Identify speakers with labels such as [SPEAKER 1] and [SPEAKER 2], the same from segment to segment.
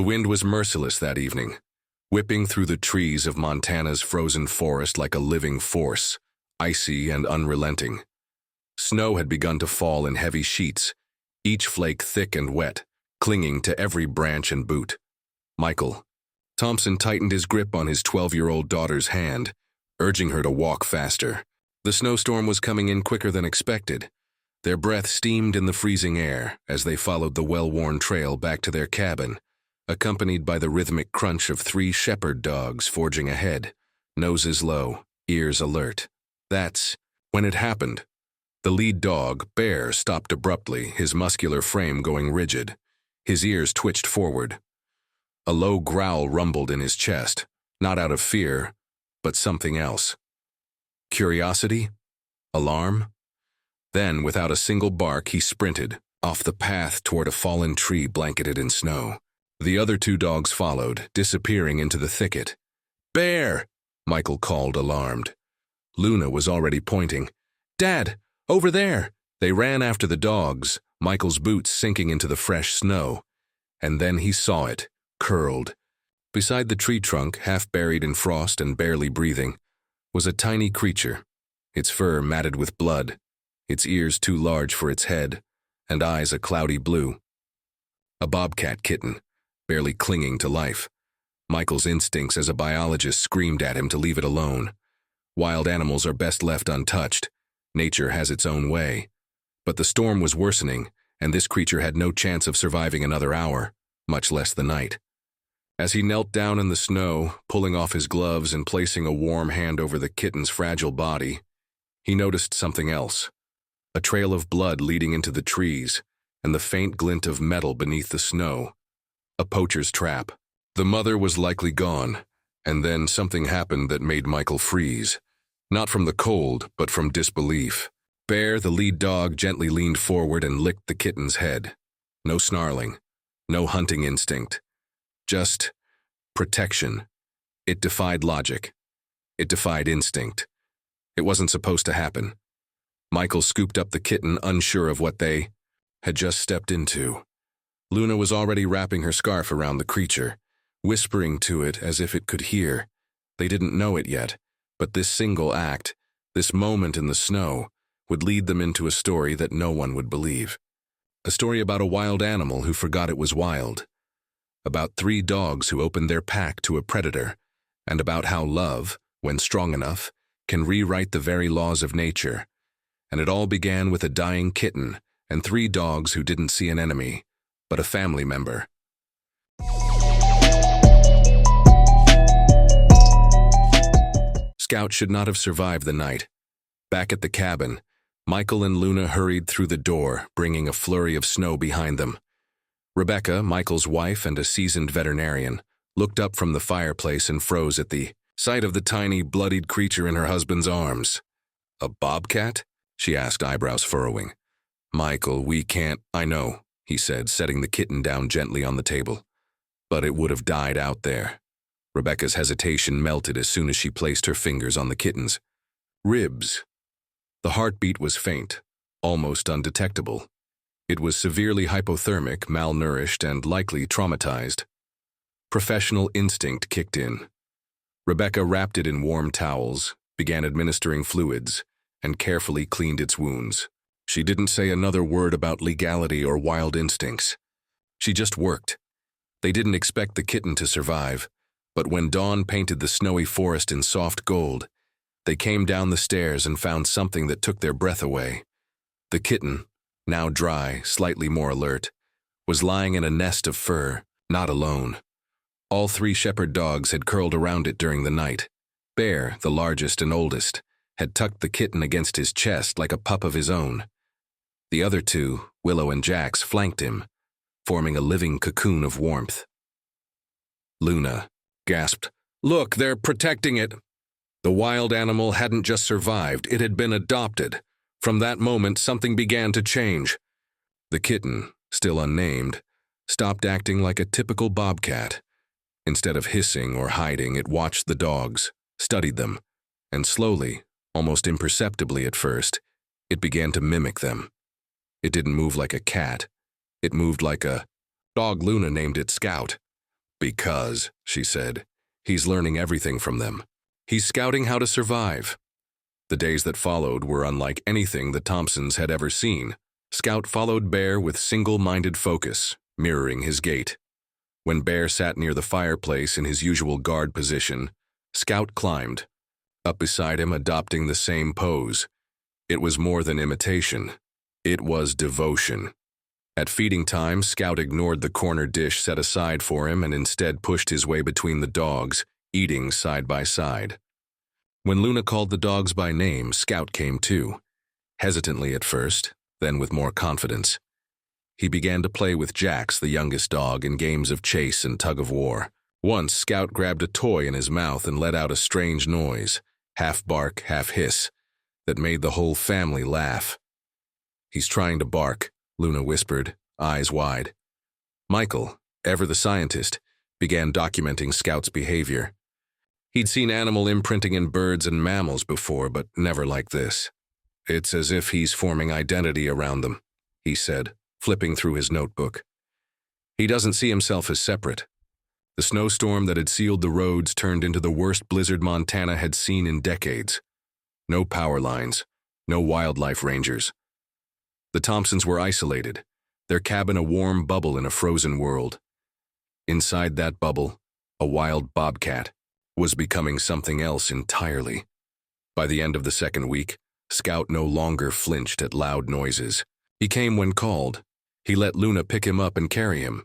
[SPEAKER 1] wind was merciless that evening, whipping through the trees of Montana's frozen forest like a living force, icy and unrelenting. Snow had begun to fall in heavy sheets, each flake thick and wet, clinging to every branch and boot. Michael. Thompson tightened his grip on his 12-year-old daughter's hand, urging her to walk faster. The snowstorm was coming in quicker than expected. Their breath steamed in the freezing air as they followed the well-worn trail back to their cabin, accompanied by the rhythmic crunch of 3 shepherd dogs forging ahead, noses low, ears alert. That's when it happened. The lead dog, Bear, stopped abruptly, his muscular frame going rigid. His ears twitched forward. A low growl rumbled in his chest, not out of fear, but something else. Curiosity? Alarm? Then, without a single bark, he sprinted, off the path toward a fallen tree blanketed in snow. The other 2 dogs followed, disappearing into the thicket. "Bear!" Michael called, alarmed. Luna was already pointing. "Dad! Over there!" They ran after the dogs, Michael's boots sinking into the fresh snow. And then he saw it, curled. Beside the tree trunk, half buried in frost and barely breathing, was a tiny creature, its fur matted with blood, its ears too large for its head, and eyes a cloudy blue. A bobcat kitten, barely clinging to life. Michael's instincts as a biologist screamed at him to leave it alone. Wild animals are best left untouched. Nature has its own way. But the storm was worsening, and this creature had no chance of surviving another hour, much less the night. As he knelt down in the snow, pulling off his gloves and placing a warm hand over the kitten's fragile body, he noticed something else. A trail of blood leading into the trees, and the faint glint of metal beneath the snow. A poacher's trap. The mother was likely gone, and then something happened that made Michael freeze. Not from the cold, but from disbelief. Bear, the lead dog, gently leaned forward and licked the kitten's head. No snarling, no hunting instinct. Just protection. It defied logic. It defied instinct. It wasn't supposed to happen. Michael scooped up the kitten, unsure of what they had just stepped into. Luna was already wrapping her scarf around the creature, whispering to it as if it could hear. They didn't know it yet, but this single act, this moment in the snow, would lead them into a story that no one would believe. A story about a wild animal who forgot it was wild. About 3 dogs who opened their pack to a predator, and about how love, when strong enough, can rewrite the very laws of nature. And it all began with a dying kitten and 3 dogs who didn't see an enemy, but a family member. Scout should not have survived the night. Back at the cabin, Michael and Luna hurried through the door, bringing a flurry of snow behind them. Rebecca, Michael's wife and a seasoned veterinarian, looked up from the fireplace and froze at the sight of the tiny, bloodied creature in her husband's arms. "A bobcat?" she asked, eyebrows furrowing. "Michael, we can't—" "I know," he said, setting the kitten down gently on the table. "But it would have died out there." Rebecca's hesitation melted as soon as she placed her fingers on the kitten's ribs. The heartbeat was faint, almost undetectable. It was severely hypothermic, malnourished, and likely traumatized. Professional instinct kicked in. Rebecca wrapped it in warm towels, began administering fluids, and carefully cleaned its wounds. She didn't say another word about legality or wild instincts. She just worked. They didn't expect the kitten to survive, but when dawn painted the snowy forest in soft gold, they came down the stairs and found something that took their breath away. The kitten, now dry, slightly more alert, was lying in a nest of fur, not alone. All 3 shepherd dogs had curled around it during the night. Bear, the largest and oldest, had tucked the kitten against his chest like a pup of his own. The other 2, Willow and Jax, flanked him, forming a living cocoon of warmth. Luna gasped, "Look, they're protecting it!" The wild animal hadn't just survived, it had been adopted. From that moment, something began to change. The kitten, still unnamed, stopped acting like a typical bobcat. Instead of hissing or hiding, it watched the dogs, studied them, and slowly, almost imperceptibly at first, it began to mimic them. It didn't move like a cat. It moved like a dog. Luna named it Scout. Because, she said, he's learning everything from them. He's scouting how to survive. The days that followed were unlike anything the Thompsons had ever seen. Scout followed Bear with single-minded focus, mirroring his gait. When Bear sat near the fireplace in his usual guard position, Scout climbed, up beside him, adopting the same pose. It was more than imitation. It was devotion. At feeding time, Scout ignored the corner dish set aside for him and instead pushed his way between the dogs, eating side by side. When Luna called the dogs by name, Scout came too, hesitantly at first, then with more confidence. He began to play with Jax, the youngest dog, in games of chase and tug-of-war. Once, Scout grabbed a toy in his mouth and let out a strange noise, half bark, half hiss, that made the whole family laugh. "He's trying to bark," Luna whispered, eyes wide. Michael, ever the scientist, began documenting Scout's behavior. He'd seen animal imprinting in birds and mammals before, but never like this. "It's as if he's forming identity around them," he said, flipping through his notebook. He doesn't see himself as separate. The snowstorm that had sealed the roads turned into the worst blizzard Montana had seen in decades. No power lines, no wildlife rangers. The Thompsons were isolated, their cabin a warm bubble in a frozen world. Inside that bubble, a wild bobcat was becoming something else entirely. By the end of the second week, Scout no longer flinched at loud noises. He came when called. He let Luna pick him up and carry him.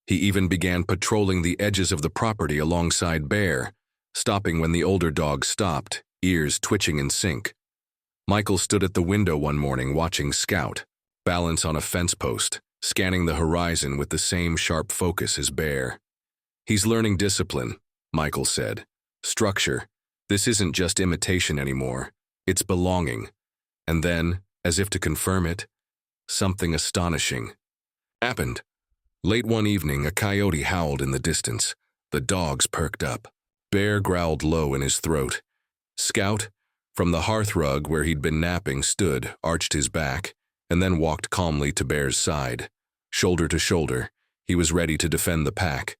[SPEAKER 1] He even began patrolling the edges of the property alongside Bear, stopping when the older dog stopped, ears twitching in sync. Michael stood at the window one morning watching Scout, balance on a fence post, scanning the horizon with the same sharp focus as Bear. "He's learning discipline," Michael said. "Structure. This isn't just imitation anymore. It's belonging." And then, as if to confirm it, something astonishing happened. Late one evening, a coyote howled in the distance. The dogs perked up. Bear growled low in his throat. Scout, from the hearthrug where he'd been napping, stood, arched his back, and then walked calmly to Bear's side. Shoulder to shoulder, he was ready to defend the pack.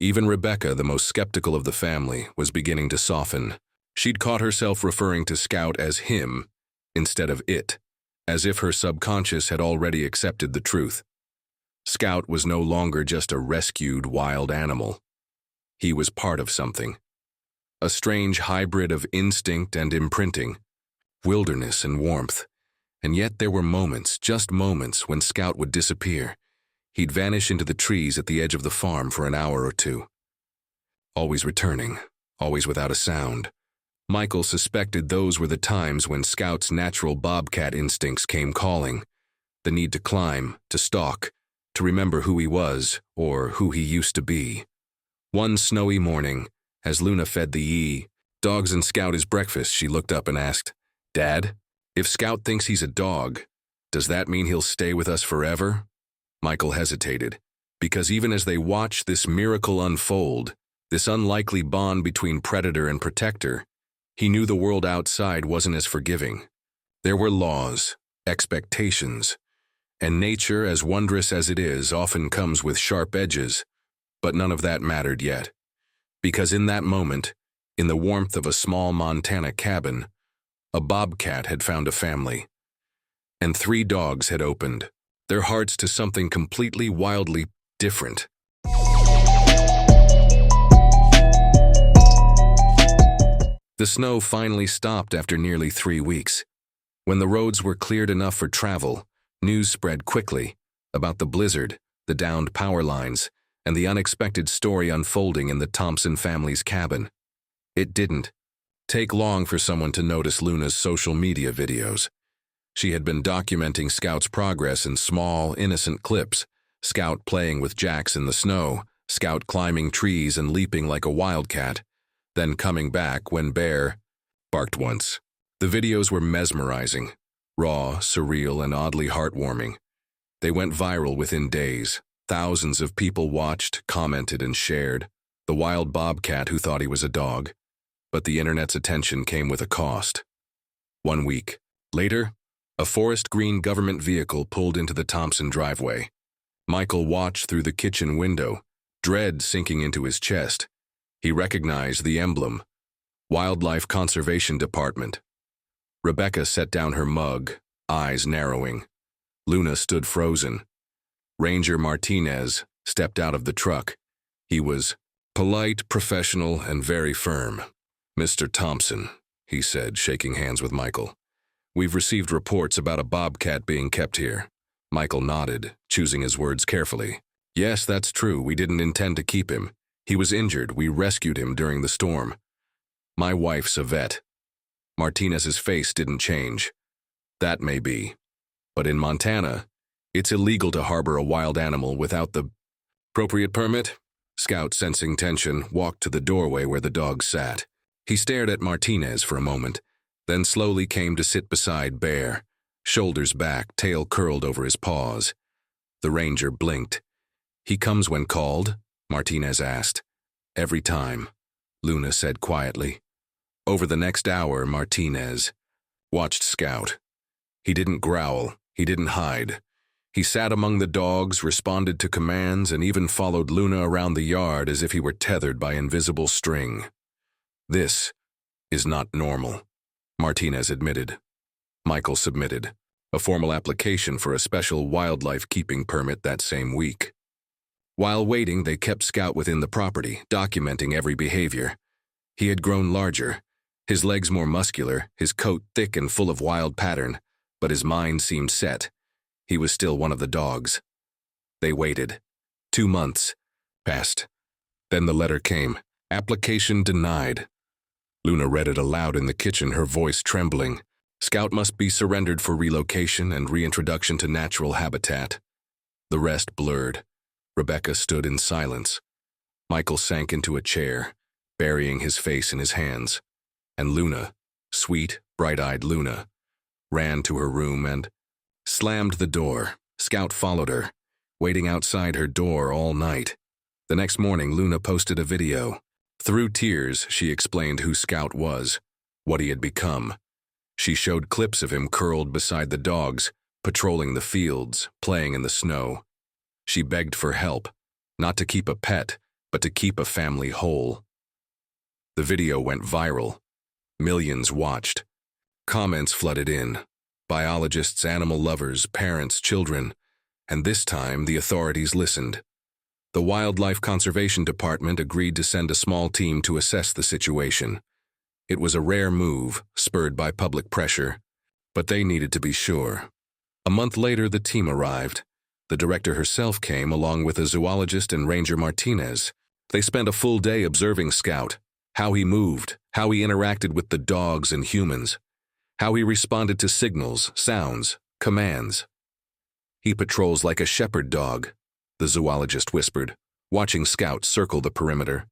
[SPEAKER 1] Even Rebecca, the most skeptical of the family, was beginning to soften. She'd caught herself referring to Scout as him instead of it, as if her subconscious had already accepted the truth. Scout was no longer just a rescued wild animal. He was part of something. A strange hybrid of instinct and imprinting, wilderness and warmth. And yet there were moments, just moments, when Scout would disappear. He'd vanish into the trees at the edge of the farm for an hour or two. Always returning, always without a sound. Michael suspected those were the times when Scout's natural bobcat instincts came calling. The need to climb, to stalk, to remember who he was, or who he used to be. One snowy morning, as Luna fed the dogs and Scout his breakfast, she looked up and asked, "Dad, if Scout thinks he's a dog, does that mean he'll stay with us forever?" Michael hesitated, because even as they watched this miracle unfold, this unlikely bond between predator and protector, he knew the world outside wasn't as forgiving. There were laws, expectations, and nature, as wondrous as it is, often comes with sharp edges, but none of that mattered yet. Because in that moment, in the warmth of a small Montana cabin, a bobcat had found a family, and 3 dogs had opened their hearts to something completely, wildly different. The snow finally stopped after nearly 3 weeks. When the roads were cleared enough for travel, news spread quickly about the blizzard, the downed power lines, and the unexpected story unfolding in the Thompson family's cabin. It didn't take long for someone to notice Luna's social media videos. She had been documenting Scout's progress in small, innocent clips, Scout playing with Jax in the snow, Scout climbing trees and leaping like a wildcat, then coming back when Bear barked once. The videos were mesmerizing, raw, surreal, and oddly heartwarming. They went viral within days. Thousands of people watched, commented, and shared. The wild bobcat who thought he was a dog. But the internet's attention came with a cost. 1 week later, a forest green government vehicle pulled into the Thompson driveway. Michael watched through the kitchen window, dread sinking into his chest. He recognized the emblem. Wildlife Conservation Department. Rebecca set down her mug, eyes narrowing. Luna stood frozen. Ranger Martinez stepped out of the truck. He was polite, professional, and very firm. "Mr. Thompson," he said, shaking hands with Michael. "We've received reports about a bobcat being kept here." Michael nodded, choosing his words carefully. "Yes, that's true. We didn't intend to keep him. He was injured. We rescued him during the storm. My wife's a vet." Martinez's face didn't change. "That may be. But in Montana, it's illegal to harbor a wild animal without the appropriate permit." Scout, sensing tension, walked to the doorway where the dog sat. He stared at Martinez for a moment, then slowly came to sit beside Bear, shoulders back, tail curled over his paws. The ranger blinked. "He comes when called?" Martinez asked. "Every time," Luna said quietly. Over the next hour, Martinez watched Scout. He didn't growl. He didn't hide. He sat among the dogs, responded to commands, and even followed Luna around the yard as if he were tethered by invisible string. "This is not normal," Martinez admitted. Michael submitted a formal application for a special wildlife keeping permit that same week. While waiting, they kept Scout within the property, documenting every behavior. He had grown larger, his legs more muscular, his coat thick and full of wild pattern, but his mind seemed set. He was still one of the dogs. They waited. 2 months passed. Then the letter came. Application denied. Luna read it aloud in the kitchen, her voice trembling. Scout must be surrendered for relocation and reintroduction to natural habitat. The rest blurred. Rebecca stood in silence. Michael sank into a chair, burying his face in his hands. And Luna, sweet, bright-eyed Luna, ran to her room and slammed the door. Scout followed her, waiting outside her door all night. The next morning, Luna posted a video. Through tears, she explained who Scout was, what he had become. She showed clips of him curled beside the dogs, patrolling the fields, playing in the snow. She begged for help, not to keep a pet, but to keep a family whole. The video went viral. Millions watched. Comments flooded in. Biologists, animal lovers, parents, children. And this time, the authorities listened. The Wildlife Conservation Department agreed to send a small team to assess the situation. It was a rare move, spurred by public pressure, but they needed to be sure. A month later, the team arrived. The director herself came, along with a zoologist and Ranger Martinez. They spent a full day observing Scout, how he moved, how he interacted with the dogs and humans, how he responded to signals, sounds, commands. "He patrols like a shepherd dog," the zoologist whispered, watching Scout circle the perimeter.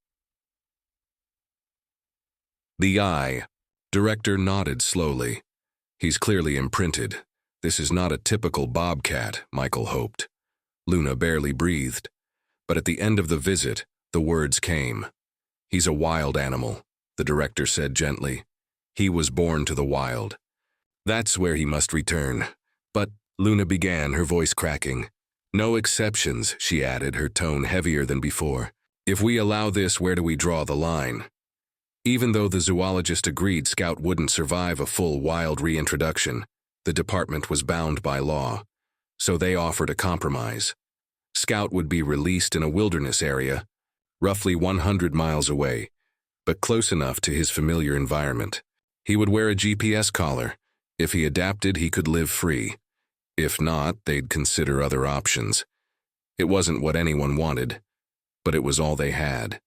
[SPEAKER 1] The eye. Director nodded slowly. "He's clearly imprinted. This is not a typical bobcat," Michael hoped. Luna barely breathed. But at the end of the visit, the words came. "He's a wild animal," the director said gently. "He was born to the wild. That's where he must return." "But," Luna began, her voice cracking. "No exceptions," she added, her tone heavier than before. "If we allow this, where do we draw the line?" Even though the zoologist agreed Scout wouldn't survive a full wild reintroduction, the department was bound by law. So they offered a compromise. Scout would be released in a wilderness area, roughly 100 miles away, but close enough to his familiar environment. He would wear a GPS collar. If he adapted, he could live free. If not, they'd consider other options. It wasn't what anyone wanted, but it was all they had.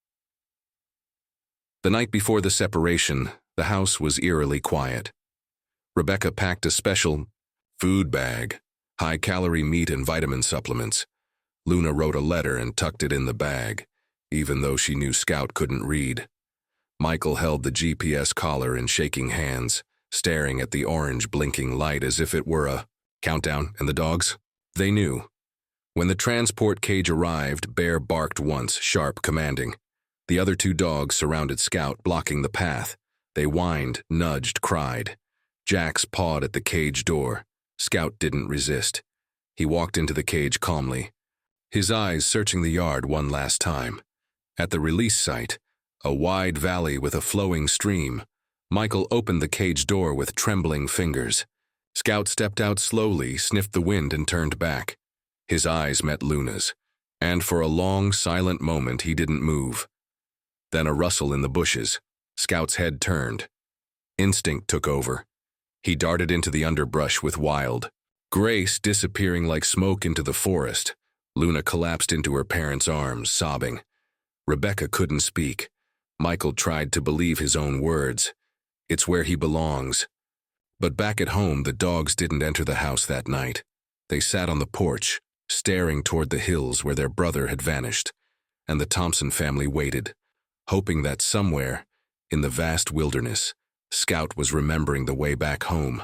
[SPEAKER 1] The night before the separation, the house was eerily quiet. Rebecca packed a special food bag, high-calorie meat and vitamin supplements. Luna wrote a letter and tucked it in the bag, even though she knew Scout couldn't read. Michael held the GPS collar in shaking hands, staring at the orange blinking light as if it were a countdown. And the dogs? They knew. When the transport cage arrived, Bear barked once, sharp, commanding. The other 2 dogs surrounded Scout, blocking the path. They whined, nudged, cried. Jax pawed at the cage door. Scout didn't resist. He walked into the cage calmly. his eyes searching the yard one last time. At the release site, a wide valley with a flowing stream, Michael opened the cage door with trembling fingers. Scout stepped out slowly, sniffed the wind, and turned back. His eyes met Luna's, and for a long, silent moment he didn't move. Then a rustle in the bushes. Scout's head turned. Instinct took over. He darted into the underbrush with Wild. Grace disappearing like smoke into the forest. Luna collapsed into her parents' arms, sobbing. Rebecca couldn't speak. Michael tried to believe his own words. It's where he belongs. But back at home, the dogs didn't enter the house that night. They sat on the porch, staring toward the hills where their brother had vanished, and the Thompson family waited, hoping that somewhere, in the vast wilderness, Scout was remembering the way back home.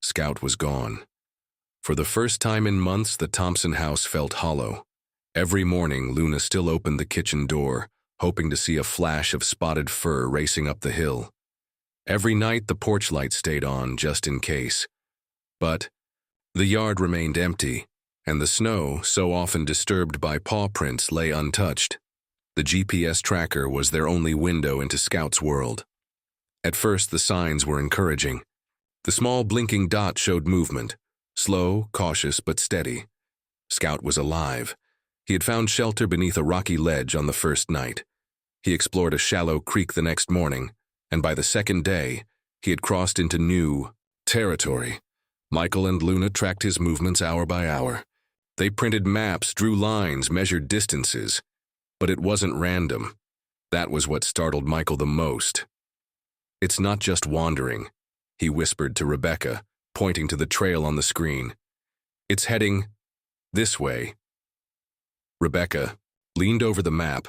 [SPEAKER 1] Scout was gone. For the first time in months, the Thompson house felt hollow. Every morning, Luna still opened the kitchen door, hoping to see a flash of spotted fur racing up the hill. Every night, the porch light stayed on, just in case. But the yard remained empty, and the snow, so often disturbed by paw prints, lay untouched. The GPS tracker was their only window into Scout's world. At first, the signs were encouraging. The small blinking dot showed movement, slow, cautious, but steady. Scout was alive. He had found shelter beneath a rocky ledge on the first night. He explored a shallow creek the next morning, and by the second day, he had crossed into new territory. Michael and Luna tracked his movements hour by hour. They printed maps, drew lines, measured distances. But it wasn't random. That was what startled Michael the most. "It's not just wandering," he whispered to Rebecca, pointing to the trail on the screen. "It's heading this way." Rebecca leaned over the map.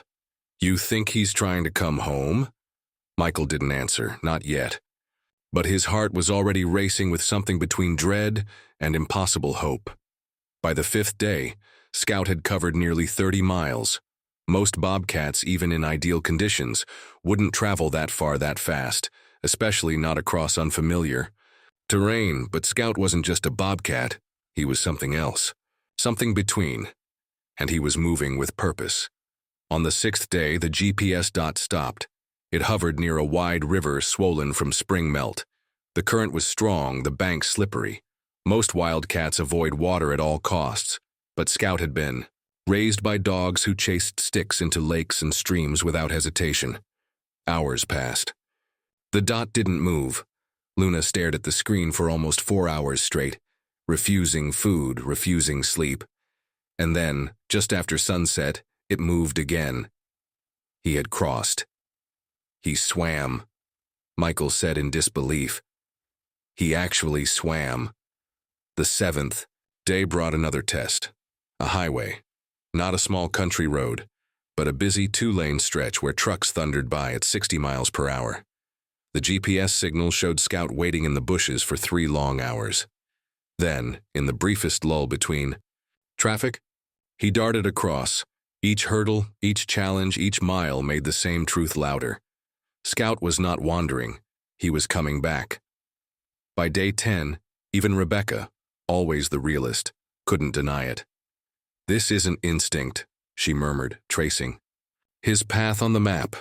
[SPEAKER 1] "You think he's trying to come home?" Michael didn't answer, not yet. But his heart was already racing with something between dread and impossible hope. By the fifth day, Scout had covered nearly 30 miles. Most bobcats, even in ideal conditions, wouldn't travel that far that fast, especially not across unfamiliar terrain. But Scout wasn't just a bobcat, he was something else, something between, and he was moving with purpose. On the sixth day, the GPS dot stopped. It hovered near a wide river swollen from spring melt. The current was strong, the bank slippery. Most wildcats avoid water at all costs, but Scout had been raised by dogs who chased sticks into lakes and streams without hesitation. Hours passed. The dot didn't move. Luna stared at the screen for almost 4 hours straight, refusing food, refusing sleep. And then, just after sunset, it moved again. He had crossed. He swam, Michael said in disbelief. He actually swam. The seventh day brought another test. A highway. Not a small country road, but a busy 2-lane stretch where trucks thundered by at 60 miles per hour. The GPS signal showed Scout waiting in the bushes for 3 long hours. Then, in the briefest lull between traffic, he darted across. Each hurdle, each challenge, each mile made the same truth louder. Scout was not wandering. He was coming back. By day 10, even Rebecca, always the realist, couldn't deny it. "This isn't instinct," she murmured, tracing his path on the map.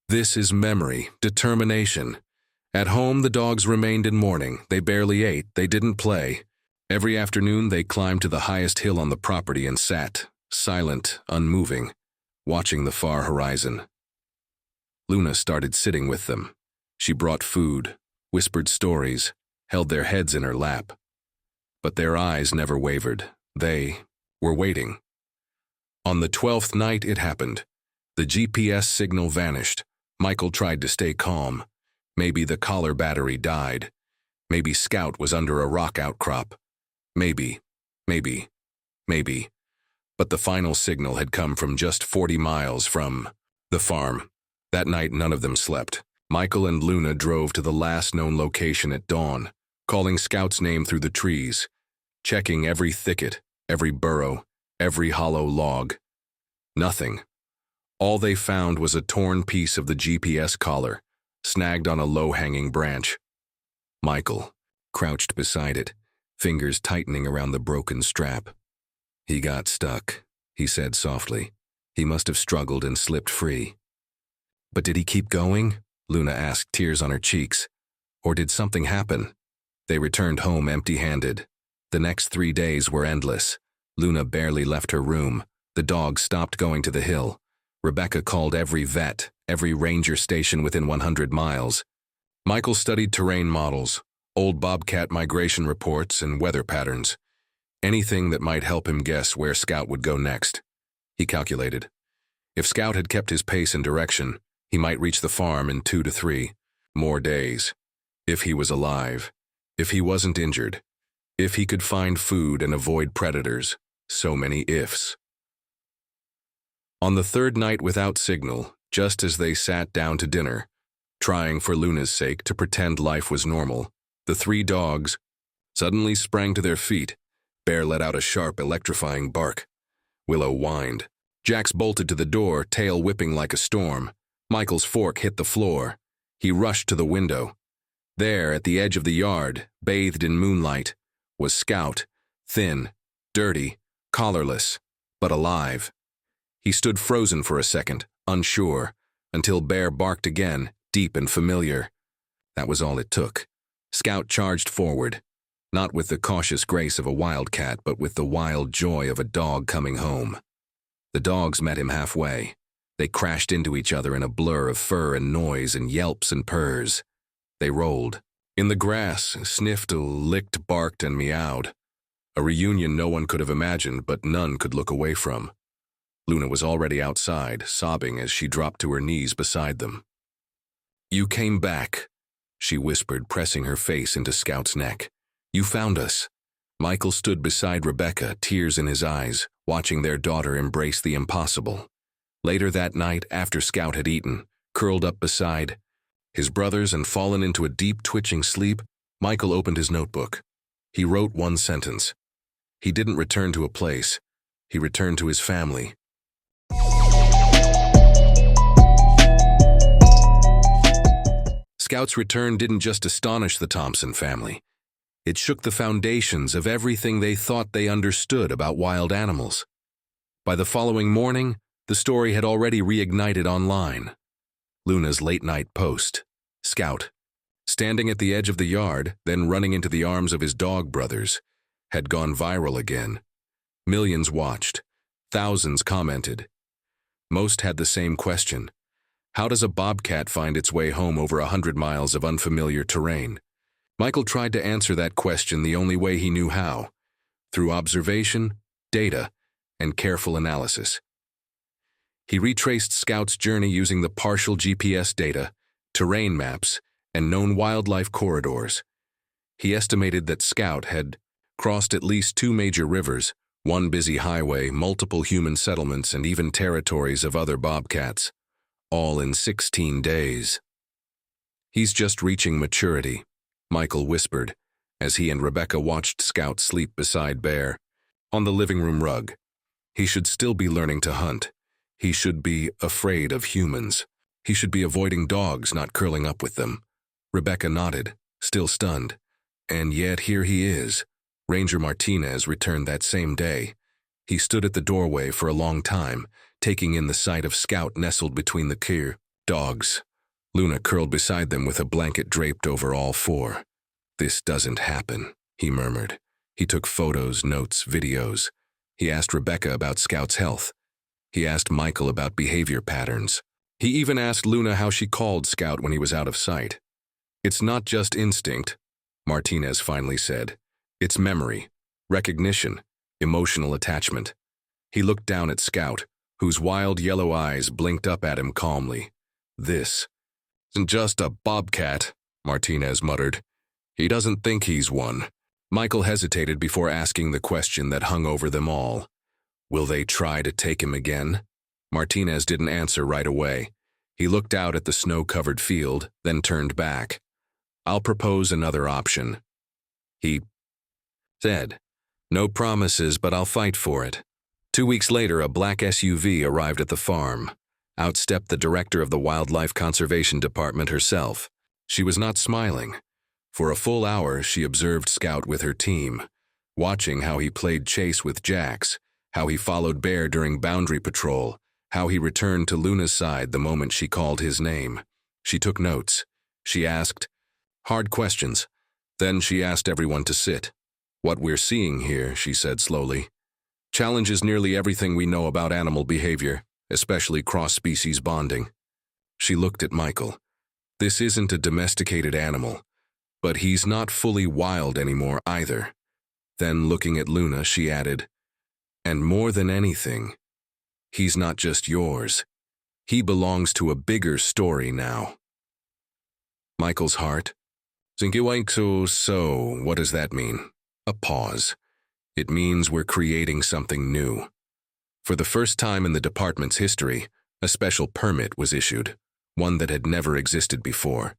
[SPEAKER 1] "This is memory, determination." At home, the dogs remained in mourning. They barely ate, they didn't play. Every afternoon, they climbed to the highest hill on the property and sat, silent, unmoving, watching the far horizon. Luna started sitting with them. She brought food, whispered stories, held their heads in her lap. But their eyes never wavered. They were waiting. On the 12th night, it happened. The GPS signal vanished. Michael tried to stay calm. Maybe the collar battery died. Maybe Scout was under a rock outcrop. Maybe. But the final signal had come from just 40 miles from the farm. That night, none of them slept. Michael and Luna drove to the last known location at dawn, calling Scout's name through the trees, checking every thicket, every burrow, every hollow log. Nothing. All they found was a torn piece of the GPS collar, snagged on a low-hanging branch. Michael, crouched beside it, fingers tightening around the broken strap. "He got stuck," he said softly. "He must have struggled and slipped free." "But did he keep going?" Luna asked, tears on her cheeks. "Or did something happen?" They returned home empty-handed. The next 3 days were endless. Luna barely left her room. The dog stopped going to the hill. Rebecca called every vet, every ranger station within 100 miles. Michael studied terrain models, old bobcat migration reports, and weather patterns. Anything that might help him guess where Scout would go next. He calculated. If Scout had kept his pace and direction, he might reach the farm in 2 to 3 more days. If he was alive. If he wasn't injured. If he could find food and avoid predators. So many ifs. On the 3rd night without signal, just as they sat down to dinner, trying for Luna's sake to pretend life was normal, the 3 dogs suddenly sprang to their feet. Bear let out a sharp, electrifying bark. Willow whined. Jax bolted to the door, tail whipping like a storm. Michael's fork hit the floor. He rushed to the window. There, at the edge of the yard, bathed in moonlight, was Scout, thin, dirty, collarless, but alive. He stood frozen for a second, unsure, until Bear barked again, deep and familiar. That was all it took. Scout charged forward, not with the cautious grace of a wildcat, but with the wild joy of a dog coming home. The dogs met him halfway. They crashed into each other in a blur of fur and noise and yelps and purrs. They rolled. In the grass, sniffed, licked, barked, and meowed. A reunion no one could have imagined, but none could look away from. Luna was already outside, sobbing as she dropped to her knees beside them. "You came back," she whispered, pressing her face into Scout's neck. "You found us." Michael stood beside Rebecca, tears in his eyes, watching their daughter embrace the impossible. Later that night, after Scout had eaten, curled up beside his brothers and fallen into a deep, twitching sleep, Michael opened his notebook. He wrote one sentence. He didn't return to a place. He returned to his family. Scout's return didn't just astonish the Thompson family. It shook the foundations of everything they thought they understood about wild animals. By the following morning, the story had already reignited online. Luna's late-night post, Scout, standing at the edge of the yard, then running into the arms of his dog brothers, had gone viral again. Millions watched. Thousands commented. Most had the same question. How does a bobcat find its way home over 100 miles of unfamiliar terrain? Michael tried to answer that question the only way he knew how, through observation, data, and careful analysis. He retraced Scout's journey using the partial GPS data, terrain maps, and known wildlife corridors. He estimated that Scout had crossed at least 2 major rivers, 1 busy highway, multiple human settlements, and even territories of other bobcats, all in 16 days. "He's just reaching maturity," Michael whispered, as he and Rebecca watched Scout sleep beside Bear on the living room rug. "He should still be learning to hunt. He should be afraid of humans. He should be avoiding dogs, not curling up with them." Rebecca nodded, still stunned. And yet here he is. Ranger Martinez returned that same day. He stood at the doorway for a long time, taking in the sight of Scout nestled between the clear dogs. Luna curled beside them with a blanket draped over all 4. "This doesn't happen," he murmured. He took photos, notes, videos. He asked Rebecca about Scout's health. He asked Michael about behavior patterns. He even asked Luna how she called Scout when he was out of sight. "It's not just instinct," Martinez finally said. "It's memory, recognition, emotional attachment." He looked down at Scout, whose wild yellow eyes blinked up at him calmly. "This isn't just a bobcat," Martinez muttered. "He doesn't think he's one." Michael hesitated before asking the question that hung over them all. "Will they try to take him again?" Martinez didn't answer right away. He looked out at the snow-covered field, then turned back. "I'll propose another option," he said. "No promises, but I'll fight for it." 2 weeks later, a black SUV arrived at the farm. Out stepped the director of the Wildlife Conservation Department herself. She was not smiling. For a full hour, she observed Scout with her team, watching how he played chase with Jax, how he followed Bear during boundary patrol, how he returned to Luna's side the moment she called his name. She took notes. She asked hard questions. Then she asked everyone to sit. "What we're seeing here," she said slowly, "challenges nearly everything we know about animal behavior, especially cross-species bonding." She looked at Michael. This isn't a domesticated animal, but he's not fully wild anymore either. Then, looking at Luna, she added, "And more than anything, he's not just yours. He belongs to a bigger story now." Michael's heart. So, what does that mean? A pause. It means we're creating something new. For the first time in the department's history, a special permit was issued, one that had never existed before.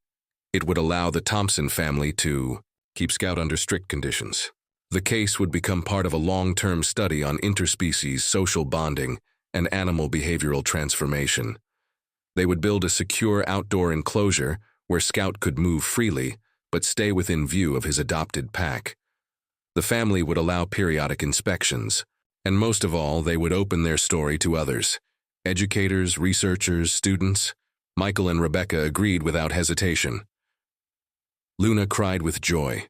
[SPEAKER 1] It would allow the Thompson family to keep Scout under strict conditions. The case would become part of a long-term study on interspecies social bonding and animal behavioral transformation. They would build a secure outdoor enclosure where Scout could move freely but stay within view of his adopted pack. The family would allow periodic inspections, and most of all, they would open their story to others. Educators, researchers, students. Michael and Rebecca agreed without hesitation. Luna cried with joy.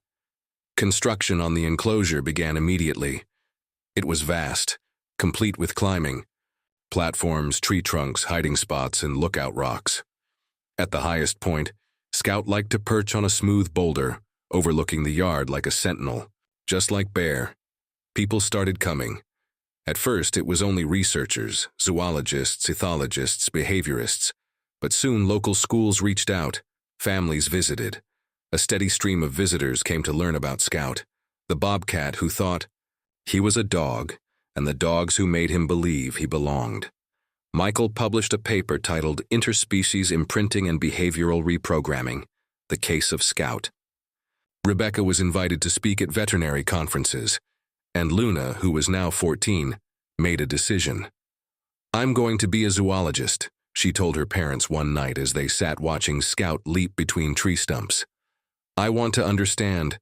[SPEAKER 1] Construction on the enclosure began immediately. It was vast, complete with climbing, platforms, tree trunks, hiding spots, and lookout rocks. At the highest point, Scout liked to perch on a smooth boulder, overlooking the yard like a sentinel. Just like Bear, people started coming. At first, it was only researchers, zoologists, ethologists, behaviorists, but soon local schools reached out, families visited. A steady stream of visitors came to learn about Scout, the bobcat who thought he was a dog, and the dogs who made him believe he belonged. Michael published a paper titled Interspecies Imprinting and Behavioral Reprogramming, The Case of Scout. Rebecca was invited to speak at veterinary conferences, and Luna, who was now 14, made a decision. "I'm going to be a zoologist," she told her parents one night as they sat watching Scout leap between tree stumps. "I want to understand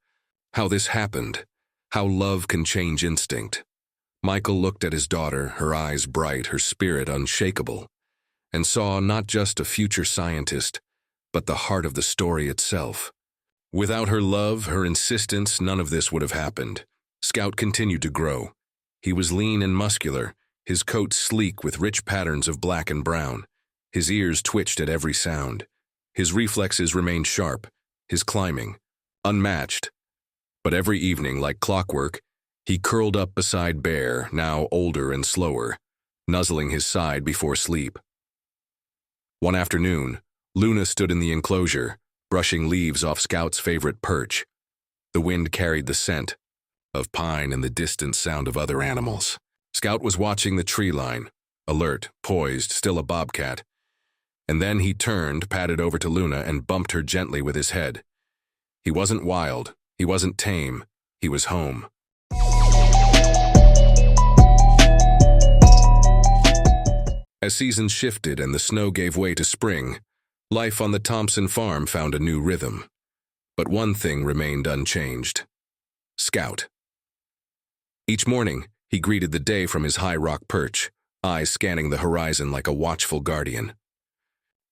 [SPEAKER 1] how this happened, how love can change instinct." Michael looked at his daughter, her eyes bright, her spirit unshakable, and saw not just a future scientist, but the heart of the story itself. Without her love, her insistence, none of this would have happened. Scout continued to grow. He was lean and muscular, his coat sleek with rich patterns of black and brown. His ears twitched at every sound. His reflexes remained sharp, his climbing unmatched. But every evening, like clockwork, he curled up beside Bear, now older and slower, nuzzling his side before sleep. One afternoon, Luna stood in the enclosure, brushing leaves off Scout's favorite perch. The wind carried the scent of pine and the distant sound of other animals. Scout was watching the tree line, alert, poised, still a bobcat. And then he turned, padded over to Luna, and bumped her gently with his head. He wasn't wild, he wasn't tame, he was home. As seasons shifted and the snow gave way to spring, life on the Thompson farm found a new rhythm. But one thing remained unchanged: Scout. Each morning, he greeted the day from his high rock perch, eyes scanning the horizon like a watchful guardian.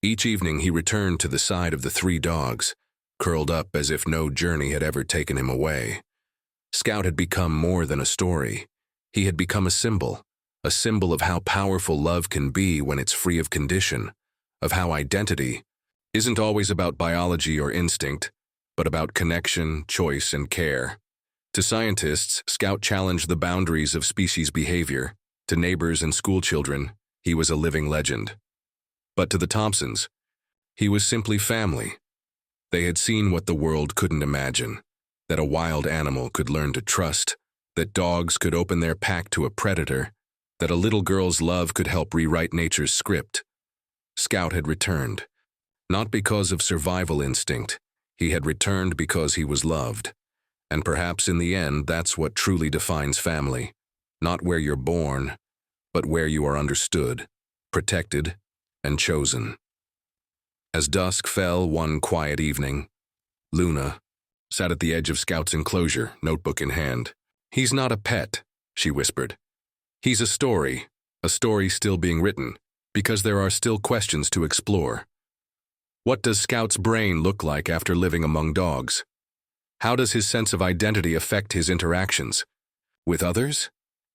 [SPEAKER 1] Each evening, he returned to the side of the three dogs, curled up as if no journey had ever taken him away. Scout had become more than a story. He had become a symbol of how powerful love can be when it's free of condition, of how identity isn't always about biology or instinct, but about connection, choice, and care. To scientists, Scout challenged the boundaries of species behavior. To neighbors and schoolchildren, he was a living legend. But to the Thompsons, he was simply family. They had seen what the world couldn't imagine, that a wild animal could learn to trust, that dogs could open their pack to a predator, that a little girl's love could help rewrite nature's script. Scout had returned, not because of survival instinct. He had returned because he was loved. And perhaps in the end, that's what truly defines family. Not where you're born, but where you are understood, protected, and chosen. As dusk fell one quiet evening, Luna, sat at the edge of Scout's enclosure, notebook in hand. "He's not a pet," she whispered. "He's a story still being written, because there are still questions to explore. What does Scout's brain look like after living among dogs? How does his sense of identity affect his interactions? With others?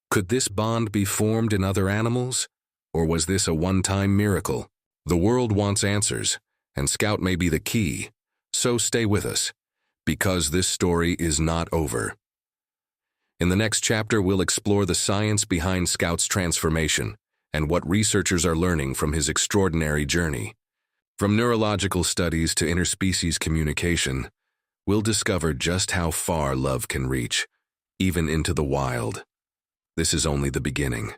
[SPEAKER 1] Could this bond be formed in other animals? Or was this a one-time miracle? The world wants answers, and Scout may be the key. So stay with us, because this story is not over. In the next chapter, we'll explore the science behind Scout's transformation and what researchers are learning from his extraordinary journey. From neurological studies to interspecies communication, we'll discover just how far love can reach, even into the wild. This is only the beginning.